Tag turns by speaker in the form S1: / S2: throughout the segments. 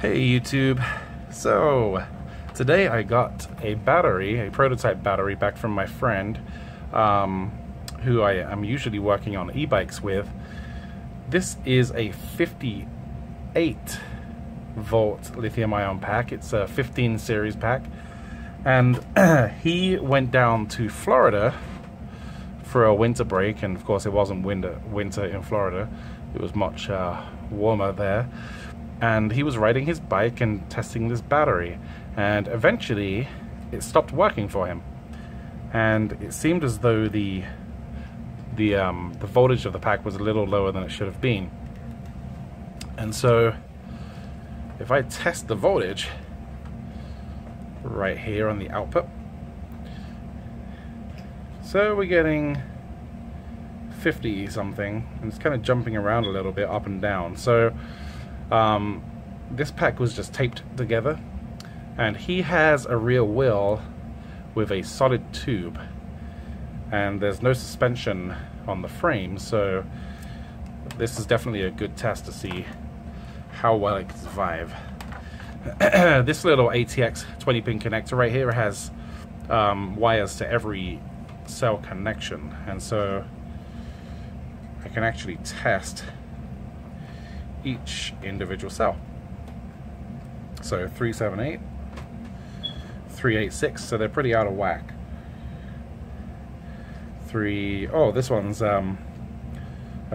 S1: Hey YouTube, so today I got a battery, a prototype battery back from my friend who I am usually working on e-bikes with. This is a 58 volt lithium ion pack. It's a 15 series pack, and he went down to Florida for a winter break, and of course it wasn't winter in Florida. It was much warmer there. And he was riding his bike and testing this battery, and eventually it stopped working for him, and it seemed as though the voltage of the pack was a little lower than it should have been. And so if I test the voltage right here on the output, so we're getting 50 something, and it's kind of jumping around a little bit up and down. So this pack was just taped together, and he has a rear wheel with a solid tube, and there's no suspension on the frame, so this is definitely a good test to see how well it can survive. This little ATX 20-pin connector right here has wires to every cell connection, and so I can actually test each individual cell. So 378, 386, so they're pretty out of whack. This one's a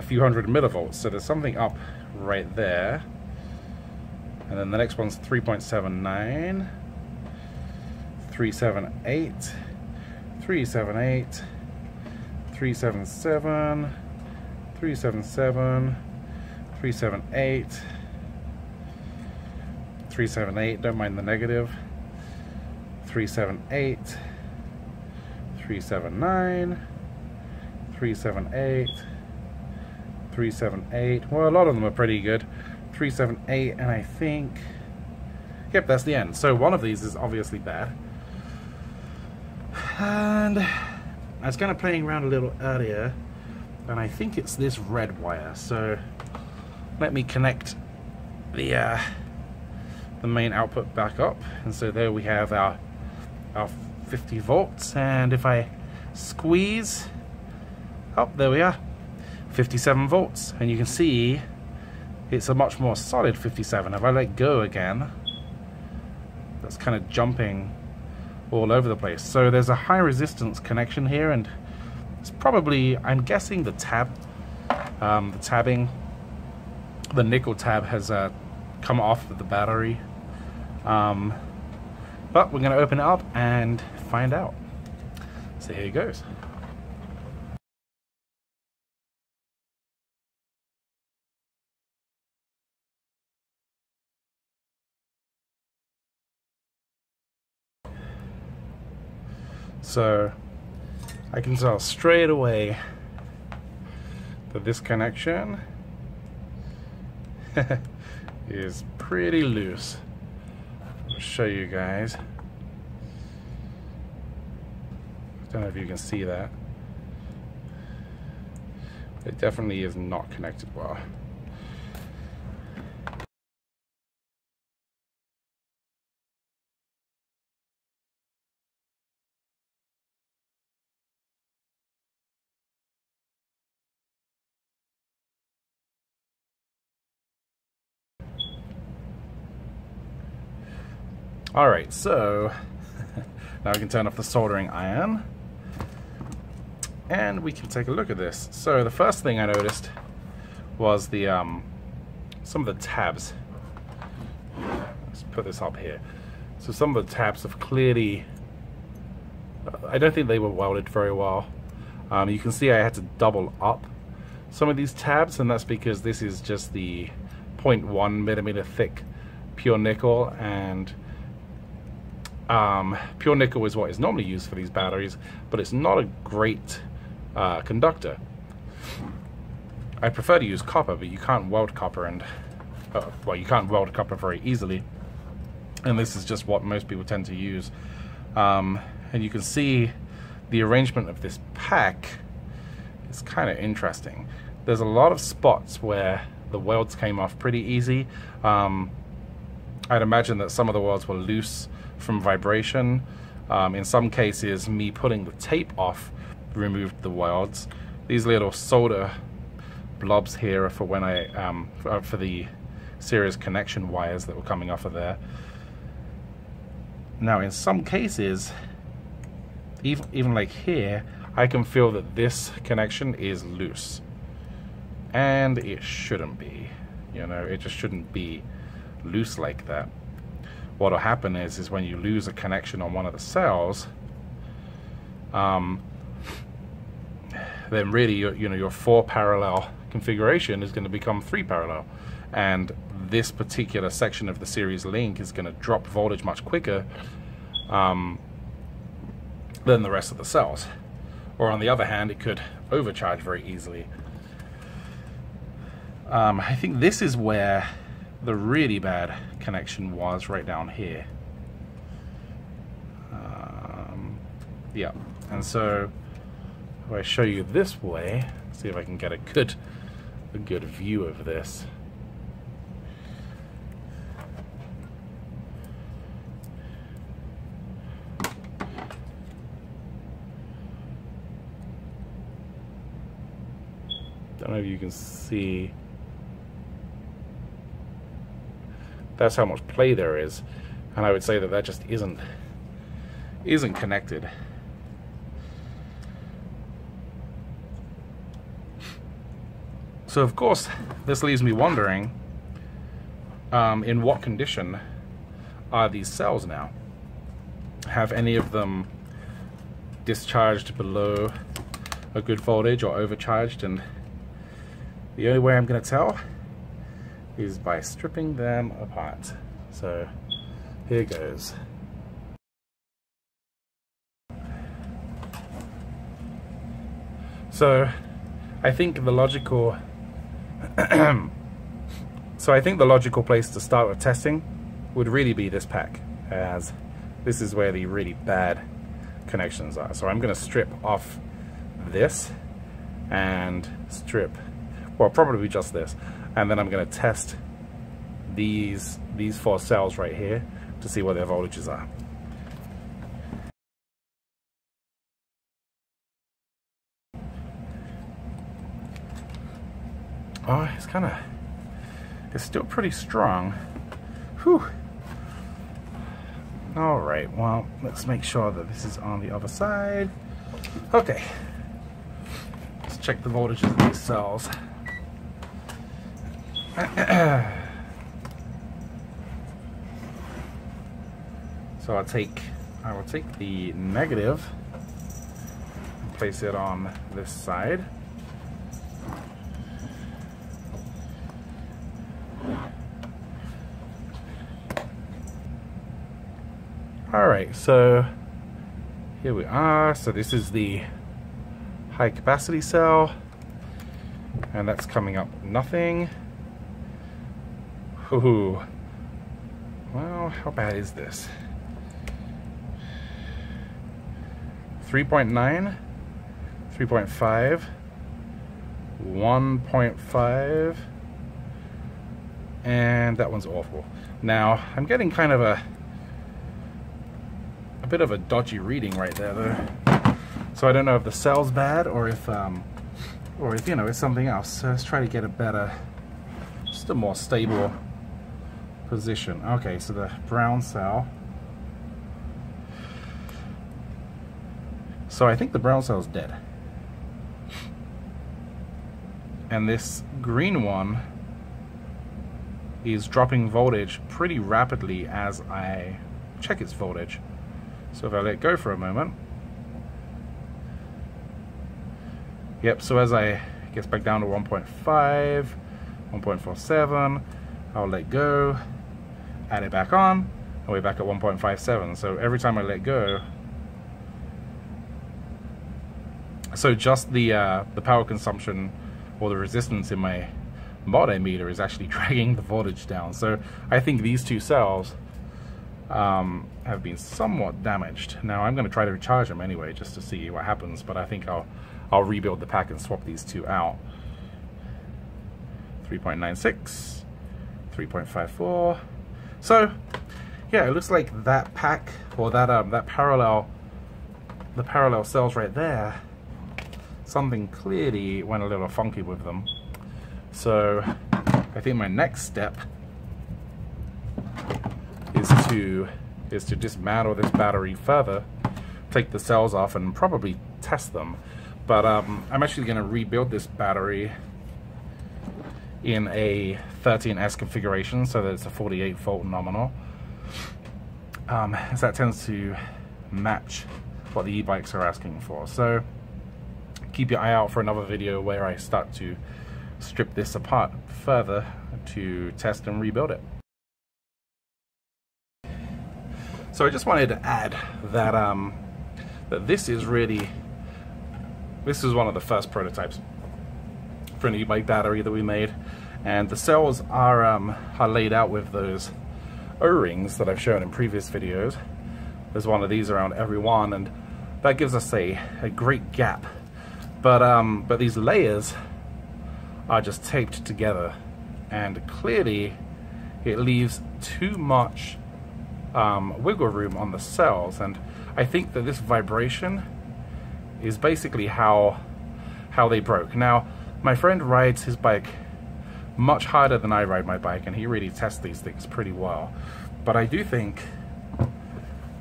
S1: few hundred millivolts, so there's something up right there. And then the next one's 3.79, 378, 378, 377, 377, 378, 378, don't mind the negative, 378, 379, 378, 378, well, a lot of them are pretty good, 378, and I think, yep, that's the end. So one of these is obviously bad, and I was kind of playing around a little earlier, and I think it's this red wire. So let me connect the main output back up, and so there we have our 50 volts, and if I squeeze, oh, there we are, 57 volts, and you can see it's a much more solid 57. If I let go again, that's kind of jumping all over the place. So there's a high resistance connection here, and it's probably, I'm guessing, the tab, the tabbing, the nickel tab has come off of the battery. But we're going to open it up and find out. So here it goes. So I can tell straight away that this connection is pretty loose. I'll show you guys. I don't know if you can see that. It definitely is not connected well. Alright, so now we can turn off the soldering iron, and we can take a look at this. So the first thing I noticed was the some of the tabs. Let's put this up here. So some of the tabs have clearly, I don't think they were welded very well. You can see I had to double up some of these tabs, and that's because this is just the 0.1 millimeter thick pure nickel, and pure nickel is what is normally used for these batteries, but it's not a great conductor. I prefer to use copper, but you can't weld copper, and well, you can't weld copper very easily, and this is just what most people tend to use. And you can see the arrangement of this pack is kind of interesting. There's a lot of spots where the welds came off pretty easy. I'd imagine that some of the welds were loose from vibration. In some cases, me pulling the tape off removed the welds. These little solder blobs here are for when for the series connection wires that were coming off of there. Now, in some cases, even like here, I can feel that this connection is loose, and it shouldn't be. You know, it just shouldn't be loose like that. What'll happen is when you lose a connection on one of the cells, then really your 4 parallel configuration is going to become 3 parallel, and this particular section of the series link is going to drop voltage much quicker than the rest of the cells. Or on the other hand, it could overcharge very easily. I think this is where the really bad connection was, right down here. Yeah, and so if I show you this way, see if I can get a good view of this. Don't know if you can see. That's how much play there is, and I would say that that just isn't connected. So of course, this leaves me wondering, in what condition are these cells now? Have any of them discharged below a good voltage or overcharged? And the only way I'm going to tell is by stripping them apart. So here goes. So I think the logical place to start with testing would really be this pack, as this is where the really bad connections are. So I'm going to strip off this and strip, well, probably just this, and then I'm going to test these 4 cells right here to see what their voltages are. Oh, it's still pretty strong. Whew. All right, well, let's make sure that this is on the other side. Okay, let's check the voltages of these cells. So I will take the negative and place it on this side. Alright, so here we are. So this is the high capacity cell, and that's coming up nothing. Ooh. Well, how bad is this? 3.9, 3.5, 1.5, and that one's awful. Now, I'm getting kind of a bit of a dodgy reading right there, though. So I don't know if the cell's bad or if you know, it's something else. So let's try to get a better, just a more stable position. Okay, so the brown cell. So I think the brown cell is dead. And this green one is dropping voltage pretty rapidly as I check its voltage. So if I let go for a moment, yep, so as I get back down to 1.5, 1.47, I'll let go, add it back on, and we're back at 1.57. So every time I let go, so just the power consumption or the resistance in my multimeter is actually dragging the voltage down. So I think these 2 cells have been somewhat damaged. Now I'm going to try to recharge them anyway just to see what happens, but I think I'll rebuild the pack and swap these 2 out. 3.96, 3.54. So yeah, it looks like that pack, or that that parallel, the parallel cells right there, something clearly went a little funky with them. So I think my next step is to dismantle this battery further, take the cells off, and probably test them. But I'm actually going to rebuild this battery in a 13S configuration, so that it's a 48 volt nominal, as that tends to match what the e-bikes are asking for. So keep your eye out for another video where I start to strip this apart further to test and rebuild it. So I just wanted to add that that this is one of the first prototypes for an e-bike battery that we made, and the cells are laid out with those O-rings that I've shown in previous videos. There's one of these around every one, and that gives us a great gap. But these layers are just taped together, and clearly it leaves too much wiggle room on the cells, and I think that this vibration is basically how they broke. Now, my friend rides his bike much harder than I ride my bike, and he really tests these things pretty well. But I do think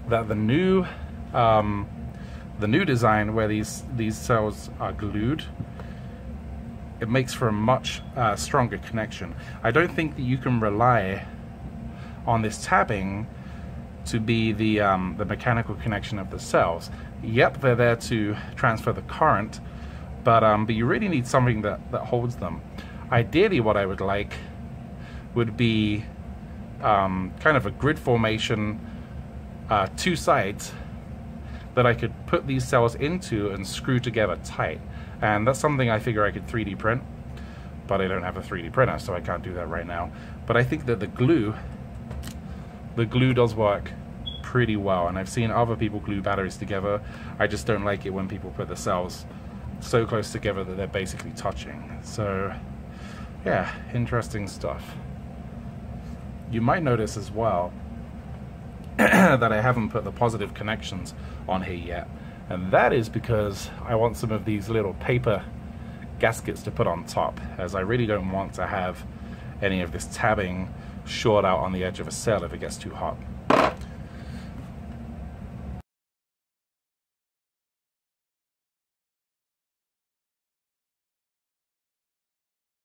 S1: that the new design where these cells are glued, it makes for a much stronger connection. I don't think that you can rely on this tabbing to be the mechanical connection of the cells. Yep, they're there to transfer the current, but you really need something that holds them. Ideally, what I would like would be kind of a grid formation, two sides that I could put these cells into and screw together tight. And that's something I figure I could 3D print, but I don't have a 3D printer, so I can't do that right now. But I think that the glue does work pretty well, and I've seen other people glue batteries together. I just don't like it when people put the cells so close together that they're basically touching. So yeah, interesting stuff. You might notice as well that I haven't put the positive connections on here yet, and that is because I want some of these little paper gaskets to put on top, as I really don't want to have any of this tabbing short out on the edge of a cell if it gets too hot.